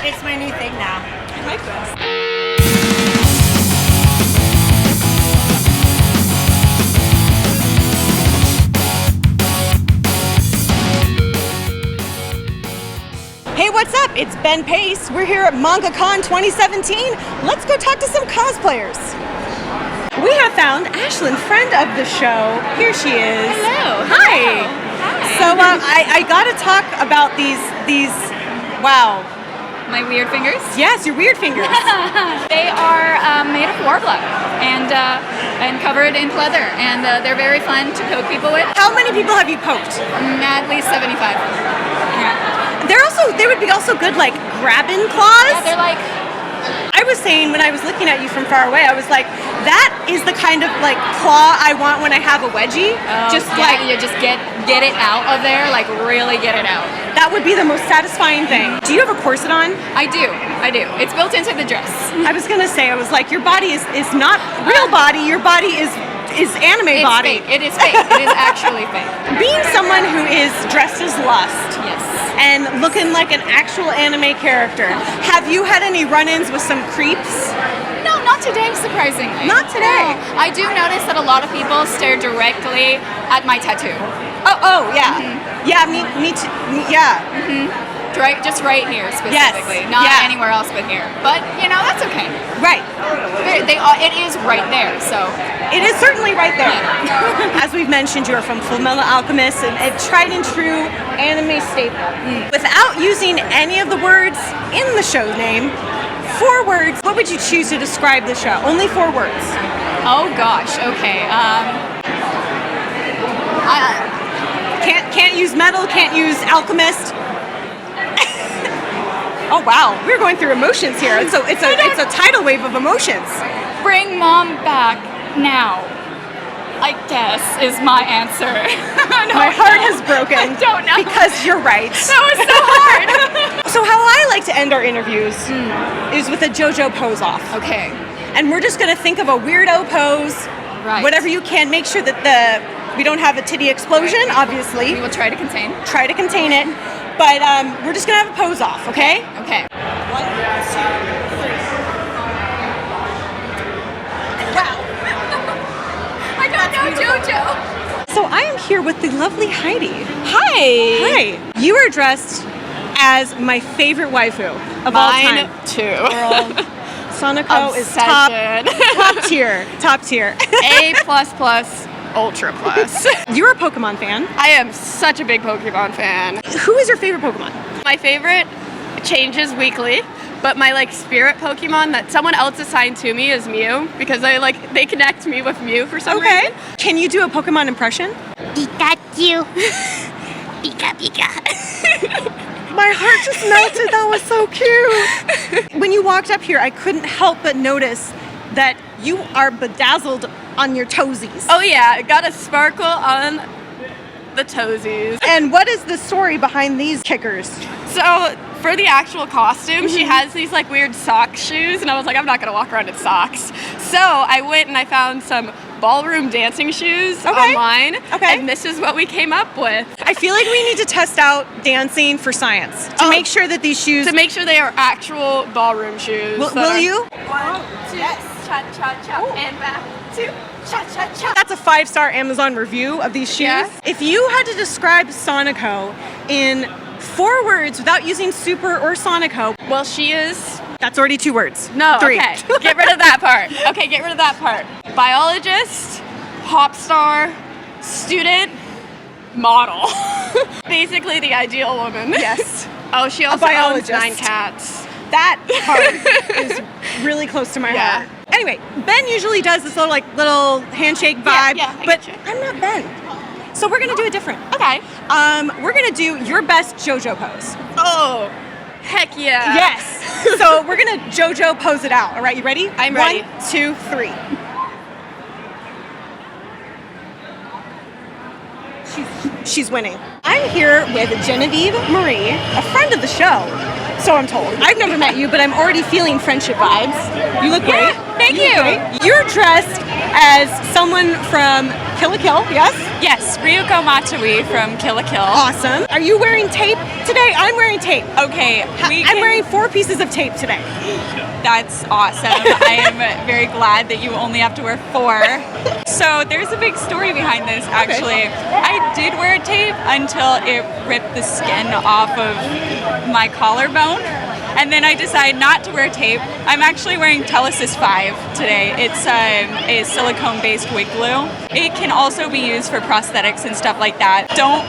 It's my new thing now. I like this. Hey, what's up? It's Ben Pace. We're here at MangaCon 2017. Let's go talk to some cosplayers. We have found Ashlyn, friend of the show. Here she is. Hello. Hi. Hi. So I got to talk about these. Wow. My weird fingers? Yes, your weird fingers. They are made of warbler and covered in pleather, and they're very fun to poke people with. How many people have you poked? At least 75. Yeah. They would be also good, like grabbing claws. Yeah, they're like. I was saying when I was looking at you from far away, I was like, that is the kind of like claw I want when I have a wedgie. Just get it out of there, like really get it out. That would be the most satisfying thing. Do you have a corset on? I do. It's built into the dress. I was gonna say, I was like, your body is not real body. Your body is anime body. Fake. It is fake. It is actually fake. Being someone who is dressed as Lust. Yes. And looking like an actual anime character, have you had any run-ins with some creeps? No, not today, surprisingly. Not today. No. I do notice that a lot of people stare directly at my tattoo. Oh, yeah. Mm-hmm. Yeah, me too. Yeah. Mm-hmm. Just right here specifically, not anywhere else but here. But that's okay. Right. It is right there. So it is certainly right there. As we've mentioned, you are from Fullmetal Alchemist, and a tried and true anime staple. Without using any of the words in the show name, 4 words. What would you choose to describe the show? Only 4 words. Oh gosh. Okay. Can't use metal. Can't use alchemist. Oh wow, we're going through emotions here. It's a tidal wave of emotions. Bring mom back now, I guess, is my answer. No, my heart has broken. I don't know. Because you're right. That was so hard. So how I like to end our interviews is with a JoJo pose off. Okay. And we're just gonna think of a weirdo pose. Right. Whatever you can. Make sure that we don't have a titty explosion, obviously. We will try to contain. Try to contain it. But we're just gonna have a pose off, okay? Okay. 1, 2, 3. Wow. I don't know JoJo. So I am here with the lovely Heidi. Hi. Hi. You are dressed as my favorite waifu of all time. Mine too. Girl, Sonoko is top tier. Top tier. A++. Ultra plus. You're a Pokemon fan. I am such a big Pokemon fan. Who is your favorite Pokemon? My favorite changes weekly, but my spirit Pokemon that someone else assigned to me is Mew because they connect me with Mew for some reason. Can you do a Pokemon impression? Pikachu. Pika pika. My heart just melted. That was so cute. When you walked up here, I couldn't help but notice that you are bedazzled on your toesies. Oh yeah, I got a sparkle on the toesies. And what is the story behind these kickers? So for the actual costume, she has these weird sock shoes, and I was like, I'm not gonna walk around in socks. So I went and I found some ballroom dancing shoes online, and this is what we came up with. I feel like we need to test out dancing for science to make sure that these shoes... To make sure they are actual ballroom shoes. Will you? 1, 2, cha-cha-cha, and back, 2, cha-cha-cha. That's a 5-star Amazon review of these shoes. Yeah. If you had to describe Sonoko in 4 words without using super or Sonoko... Well, she is... That's already 2 words. No, 3. okay. Get rid of that part. Okay, get rid of that part. Biologist, pop star, student, model. Basically the ideal woman. Yes. Oh, she also owns 9 cats. That part is really close to my heart. Anyway, Ben usually does this little handshake vibe, but I'm not Ben. So we're gonna do it different. Okay. We're gonna do your best JoJo pose. Oh, heck yeah. Yes. So we're gonna JoJo pose it out. All right, you ready? I'm ready. 1, 2, 3. She's winning. I'm here with Genevieve Marie, a friend of the show. So I'm told. I've never met you, but I'm already feeling friendship vibes. You look great. Thank you. You're dressed as someone from Kill la Kill, yes? Yes, Ryuko Matsui from Kill la Kill. Awesome. Are you wearing tape today? I'm wearing tape. Okay, I'm wearing 4 pieces of tape today. That's awesome. I am very glad that you only have to wear 4. So there's a big story behind this, actually. I did wear tape until it ripped the skin off of my collarbone. And then I decided not to wear tape. I'm actually wearing Telesis 5 today. It's a silicone-based wig glue. It can also be used for prosthetics and stuff like that. Don't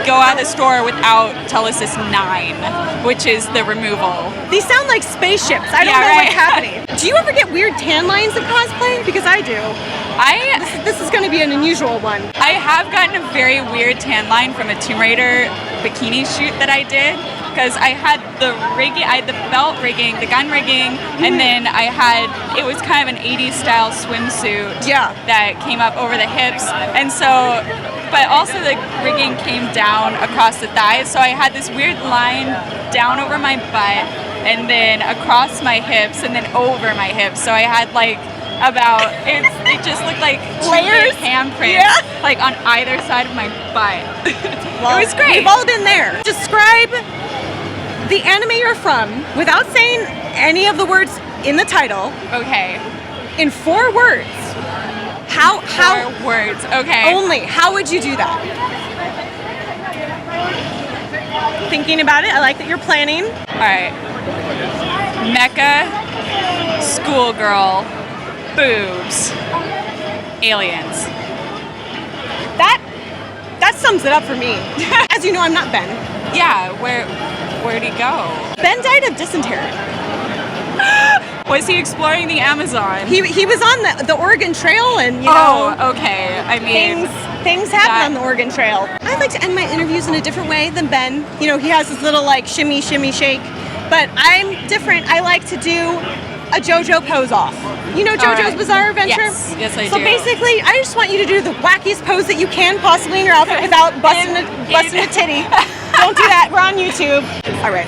go out of the store without Telesis 9, which is the removal. These sound like spaceships. I don't know what's happening. Do you ever get weird tan lines in cosplay? Because I do. This is going to be an unusual one. I have gotten a very weird tan line from a Tomb Raider bikini shoot that I did. Because I had the rigging, I had the belt rigging, the gun rigging, and then it was kind of an 80s style swimsuit that came up over the hips. And so, but also the rigging came down across the thighs. So I had this weird line down over my butt and then across my hips and then over my hips. So I had like it just looked like layers, handprints, like on either side of my butt. Well, it was great. We've all been there. Describe the anime you're from without saying any of the words in the title. Okay. In 4 words. How 4 words. Okay. Only. How would you do that? Thinking about it. I like that you're planning. All right. Mecha, schoolgirl, boobs, aliens. That sums it up for me. As you know, I'm not Ben. Yeah. Where'd he go? Ben died of dysentery. Was he exploring the Amazon? He was on the Oregon Trail, and you know. Oh, okay. I mean, things happen on the Oregon Trail. I like to end my interviews in a different way than Ben. You know, he has this little like shimmy, shimmy, shake. But I'm different. I like to do a JoJo pose off. You know JoJo's Bizarre Adventure? Yes, I do. So basically, I just want you to do the wackiest pose that you can possibly in your outfit without busting a titty. Don't do that. We're on YouTube. All right.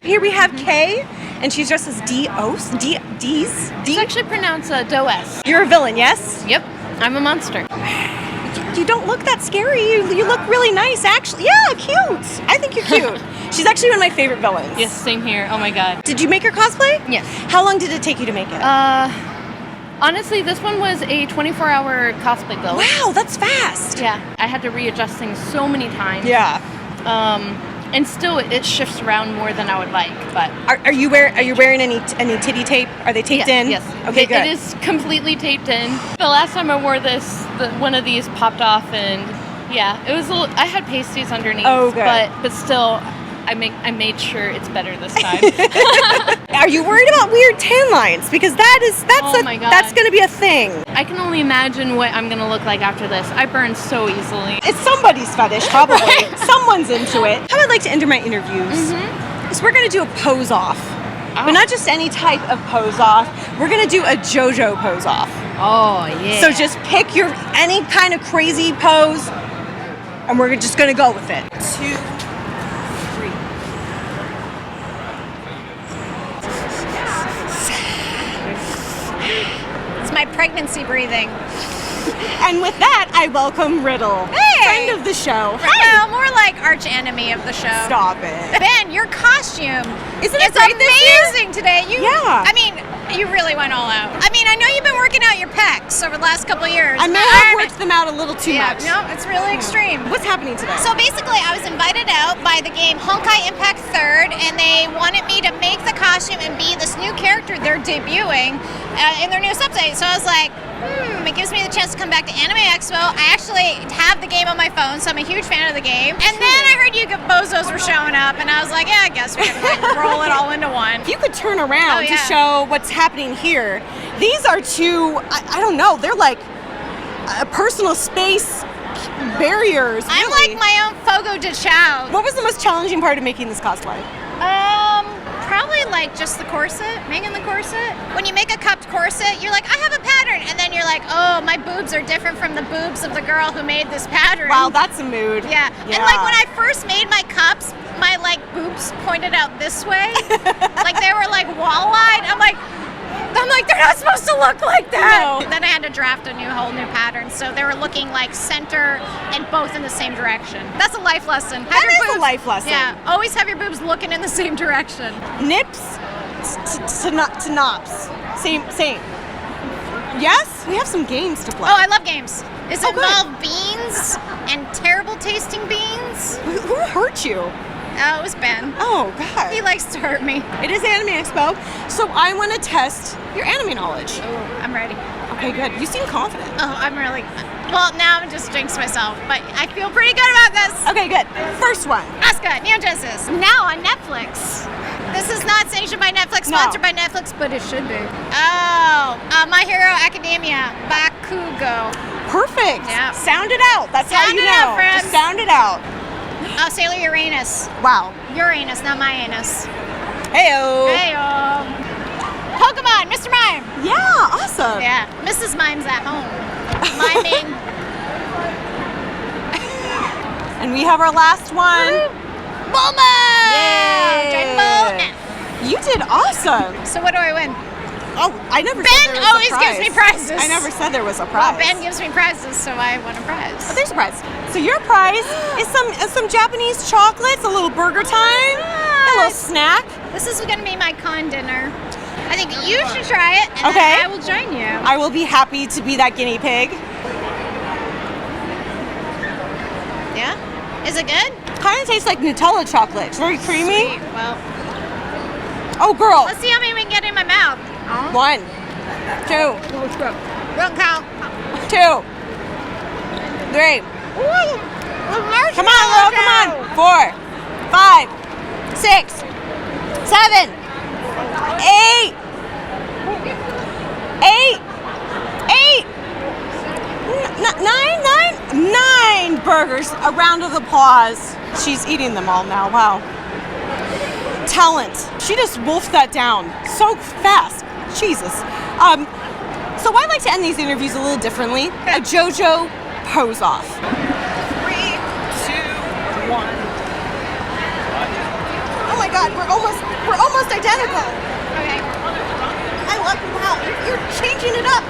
Here we have Kay, and she's dressed as D's. It's actually pronounced Does. You're a villain, yes? Yep, I'm a monster. You don't look that scary. You look really nice, actually. Yeah, cute. I think you're cute. She's actually one of my favorite villains. Yes, same here. Oh my god. Did you make your cosplay? Yes. How long did it take you to make it? Honestly, this one was a 24-hour cosplay build. Wow, that's fast. Yeah, I had to readjust things so many times. Yeah. And still, it shifts around more than I would like. But are you wearing any titty tape? Are they taped in? Yes. Okay, good. It is completely taped in. The last time I wore this, one of these popped off, and yeah, it was a little. I had pasties underneath. Oh, good. But still, I made sure it's better this time. Are you worried about weird tan lines? Because that's going to be a thing. I can only imagine what I'm going to look like after this. I burn so easily. It's somebody's fetish, probably. Right? Someone's into it. How I'd like to end my interviews is we're going to do a pose off. But not just any type of pose off. We're going to do a JoJo pose off. Oh, yeah. So just pick any kind of crazy pose, and we're just going to go with it. 2, 3. It's my pregnancy breathing. And with that, I welcome Riddle, Hey! friend of the show. No, more like arch enemy of the show. Stop it. Ben, your costume Isn't is it great this year? amazing today. Yeah. I mean, you really went all out. I mean, I know you've been working out your pecs over the last couple of years. I may but have worked them out a little too much. No, it's really extreme. What's happening today? So basically, I was invited out by the game Honkai Impact 3rd, and they wanted me to make the costume and be this new character they're debuting in their new subsite. So I was like, it gives me the chance to come back to Anime Expo. I actually have the game on my phone, so I'm a huge fan of the game. And then I heard you bozos were showing up, and I was like, yeah, I guess we can roll it all into one. If you could turn around to show what's happening here, these are two, I don't know, they're like personal space barriers. I'm really. like my own Fogo de Chao. What was the most challenging part of making this cosplay? Probably like just the corset, making the corset. When you make a cupped corset, you're like, I have a pattern. And then you're like, oh, my boobs are different from the boobs of the girl who made this pattern. Wow, that's a mood. Yeah. And like when I first made my cups, my like boobs pointed out this way. Like they were like wall-eyed. I'm like, I'm like, they're not supposed to look like that. No. Then I had to draft a whole new pattern, so they were looking like center and both in the same direction. That's a life lesson. That is a life lesson. Yeah, always have your boobs looking in the same direction. Nips to nops. Same. Yes, we have some games to play. Oh, I love games. Does it Oh, good. involve beans and terrible tasting beans? Who hurt you? Oh, it was Ben. Oh, God. He likes to hurt me. It is Anime Expo, so I want to test your anime knowledge. Oh, I'm ready. Okay, good. You seem confident. Oh, I'm really. Well, now I'm just jinxed myself, but I feel pretty good about this. Okay, good. First one. Asuka, Neo Genesis, now on Netflix. This is not sanctioned by Netflix, No. sponsored by Netflix, but it should be. Oh, My Hero Academia, Bakugo. Perfect. Yeah. Sound it out. That's how Sound you it know. out, friends. Just sound it out. Oh, Sailor Uranus. Wow. Uranus, not my anus. Heyo. Hey, Pokemon, Mr. Mime. Yeah, awesome. Yeah, Mrs. Mime's at home. Miming. And we have our last one. Bulma! Yay! Dragon Ball. You did awesome. So what do I win? Oh, I never said Ben there was always a prize. gives me prizes. I never said there was a prize. Well, Ben gives me prizes, so I won a prize. Oh, there's a prize. So your prize is some Japanese chocolates, a little burger time, a little snack. This is going to be my con dinner. I think you should try it, and Okay. then I will join you. I will be happy to be that guinea pig. Yeah? Is it good? Kind of tastes like Nutella chocolate. It's very creamy. Sweet. Well, Oh, girl. let's see how many we can get in my mouth. 1, 2, Don't count. 2, 3. Ooh, Come on, girl. Come on. 4, 5, 6, 7, 8. 8. 9 burgers. A round of applause. She's eating them all now. Wow. Talent. She just wolfed that down so fast. Jesus. So I like to end these interviews a little differently. A JoJo pose off. 3, 2, 1. Oh my God, we're almost identical. Okay. I love. Wow, you're changing it up.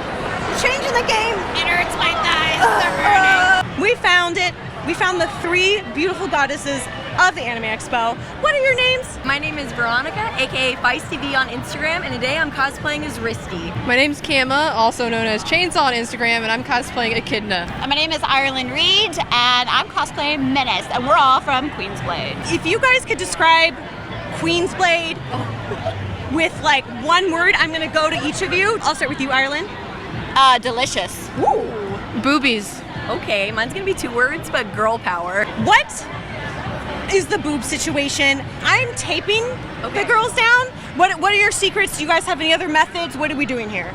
You're changing the game. It hurts my thighs. They're burning. We found it. We found the 3 beautiful goddesses of the Anime Expo. What are your names? My name is Veronica, aka FeisTV on Instagram, and today I'm cosplaying as Risty. My name's Kama, also known as Chainsaw on Instagram, and I'm cosplaying Echidna. My name is Ireland Reed, and I'm cosplaying Menace, and we're all from Queensblade. If you guys could describe Queensblade with like one word, I'm gonna go to each of you. I'll start with you, Ireland. Delicious. Ooh. Boobies. Okay, mine's gonna be 2 words, but girl power. What is the boob situation? I'm taping the girls down. What are your secrets? Do you guys have any other methods? What are we doing here?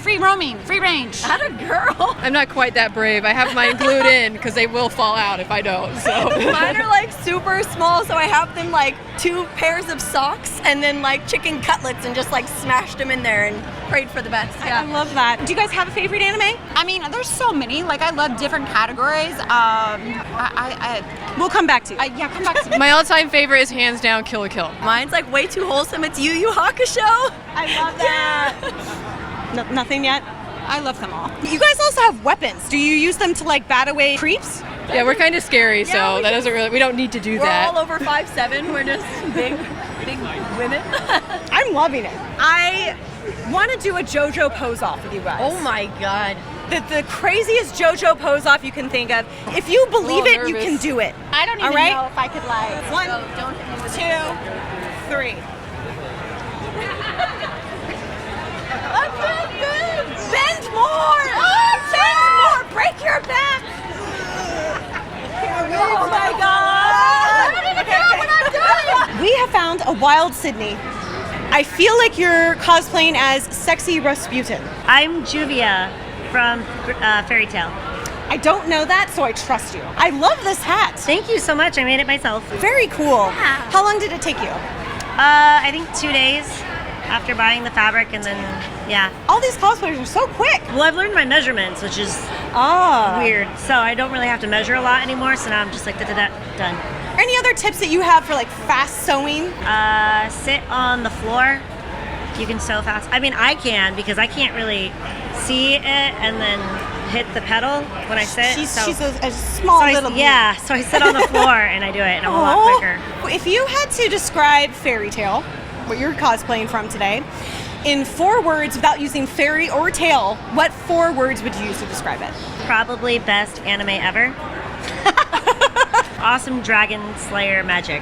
Free roaming, free range. Not a girl. I'm not quite that brave. I have mine glued in because they will fall out if I don't. So Mine are like super small, so I have them like 2 pairs of socks and then like chicken cutlets and just like smashed them in there and prayed for the best. I Yeah. love that. Do you guys have a favorite anime? I mean, there's so many. Like, I love different categories. We'll come back to you. Yeah, come back to me. my all-time favorite is hands down Kill la Kill. Mine's like way too wholesome. It's Yu Yu Hakusho. I love that. Nothing yet? I love them all. You guys also have weapons. Do you use them to like bat away creeps? Yeah, we're kind of scary, Yeah, so we that doesn't really. We don't need to do We're that. all over 5'7". We're just big women. I'm loving it. I want to do a JoJo pose off with you guys. Oh my god. The craziest JoJo pose off you can think of. If you believe it, you nervous. can do it. I don't even All right? know if I could like. 1, Don't hit me with 2, 3. Bend more! Bend more! Break your back! Oh my God! We have found a wild Sydney. I feel like you're cosplaying as sexy Rasputin. I'm Juvia from Fairy Tale. I don't know that, so I trust you. I love this hat. Thank you so much. I made it myself. Very cool. How long did it take you? I think 2 days after buying the fabric, and then yeah. All these cosplayers are so quick. Well, I've learned my measurements, which is weird. So I don't really have to measure a lot anymore. So now I'm just like done. Any other tips that you have for like fast sewing? Sit on the floor You can so fast. I mean, I can because I can't really see it and then hit the pedal when I sit. She's so, a small little bee. yeah, so I sit on the floor and I do it, and I'm a lot quicker. If you had to describe Fairy Tale, what you're cosplaying from today, in 4 words without using fairy or tale, what 4 words would you use to describe it? Probably best anime ever. Awesome dragon slayer magic.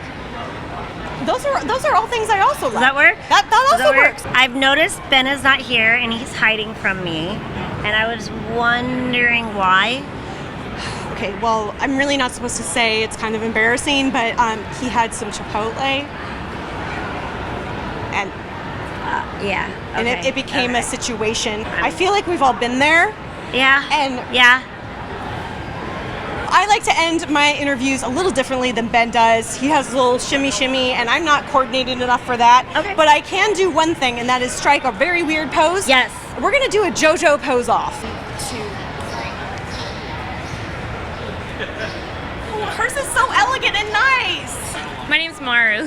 Those are all things I also like. Does that work? That also works. I've noticed Ben is not here and he's hiding from me, and I was wondering why. Okay, well, I'm really not supposed to say, it's kind of embarrassing, but he had some Chipotle, and Yeah. and okay, it became okay. a situation. I feel like we've all been there. Yeah. And yeah. I like to end my interviews a little differently than Ben does. He has a little shimmy shimmy, and I'm not coordinated enough for that. Okay. But I can do one thing, and that is strike a very weird pose. Yes. We're gonna do a JoJo pose off. 2, 3. Oh, hers is so elegant and nice. My name's Maru.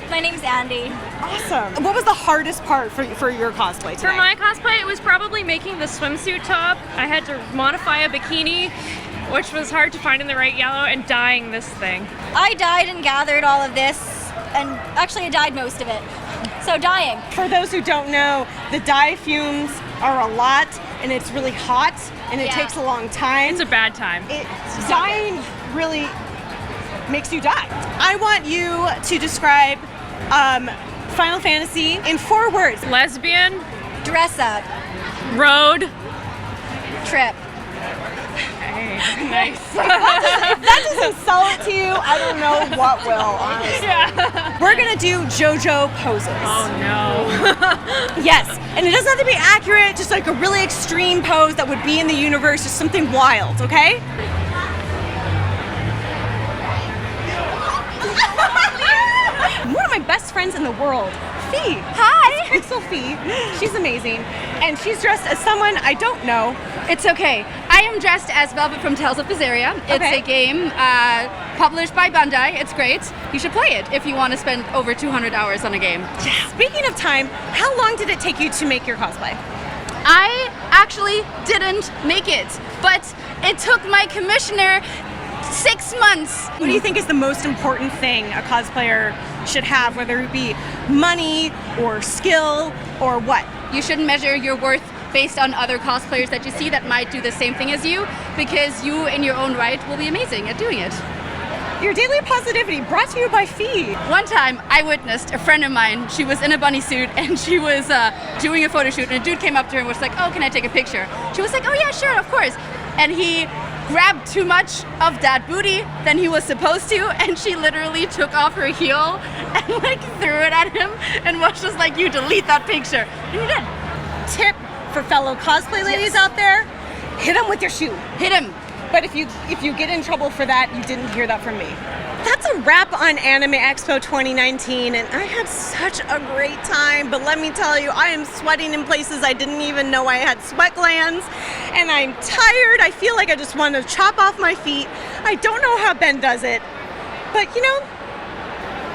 My name's Andy. Awesome. What was the hardest part for your cosplay today? For my cosplay, it was probably making the swimsuit top. I had to modify a bikini, which was hard to find in the right yellow, and dyeing this thing. I dyed and gathered all of this, and actually I dyed most of it. So dyeing. For those who don't know, the dye fumes are a lot, and it's really hot, and it Yeah. takes a long time. It's a bad time. Dyeing really makes you die. I want you to describe Final Fantasy in 4 words. Lesbian, Dress up. road. Trip. Nice. If that doesn't sell it to you, I don't know what will, honestly. Yeah. We're gonna do JoJo poses. Oh no. Yes, and it doesn't have to be accurate, just like a really extreme pose that would be in the universe, just something wild, okay? One of my best friends in the world, Fee. Hi. Pixel Fee. She's amazing. And she's dressed as someone I don't know. It's okay. I am dressed as Velvet from Tales of Berseria. It's Okay. a game published by Bandai. It's great. You should play it if you want to spend over 200 hours on a game. Speaking of time, how long did it take you to make your cosplay? I actually didn't make it, but it took my commissioner 6 months. What do you think is the most important thing a cosplayer should have, whether it be money or skill or what? You shouldn't measure your worth based on other cosplayers that you see that might do the same thing as you, because you in your own right will be amazing at doing it. Your Daily Positivity, brought to you by Fee. One time I witnessed a friend of mine, she was in a bunny suit and she was doing a photo shoot, and a dude came up to her and was like, "Oh, can I take a picture?" She was like, "Oh yeah, sure, of course." And he grabbed too much of that booty than he was supposed to, and she literally took off her heel and like threw it at him and was just like, "You delete that picture." And he did. Tip for fellow cosplay ladies out there, hit them with your shoe. Hit him. But if you get in trouble for that, you didn't hear that from me. That's a wrap on Anime Expo 2019, and I had such a great time, but let me tell you, I am sweating in places I didn't even know I had sweat glands, and I'm tired. I feel like I just want to chop off my feet. I don't know how Ben does it, but you know,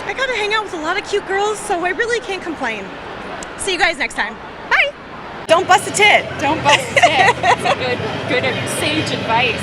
I got to hang out with a lot of cute girls, so I really can't complain. See you guys next time. Bye! Don't bust a tit. Don't bust it. That's good sage advice.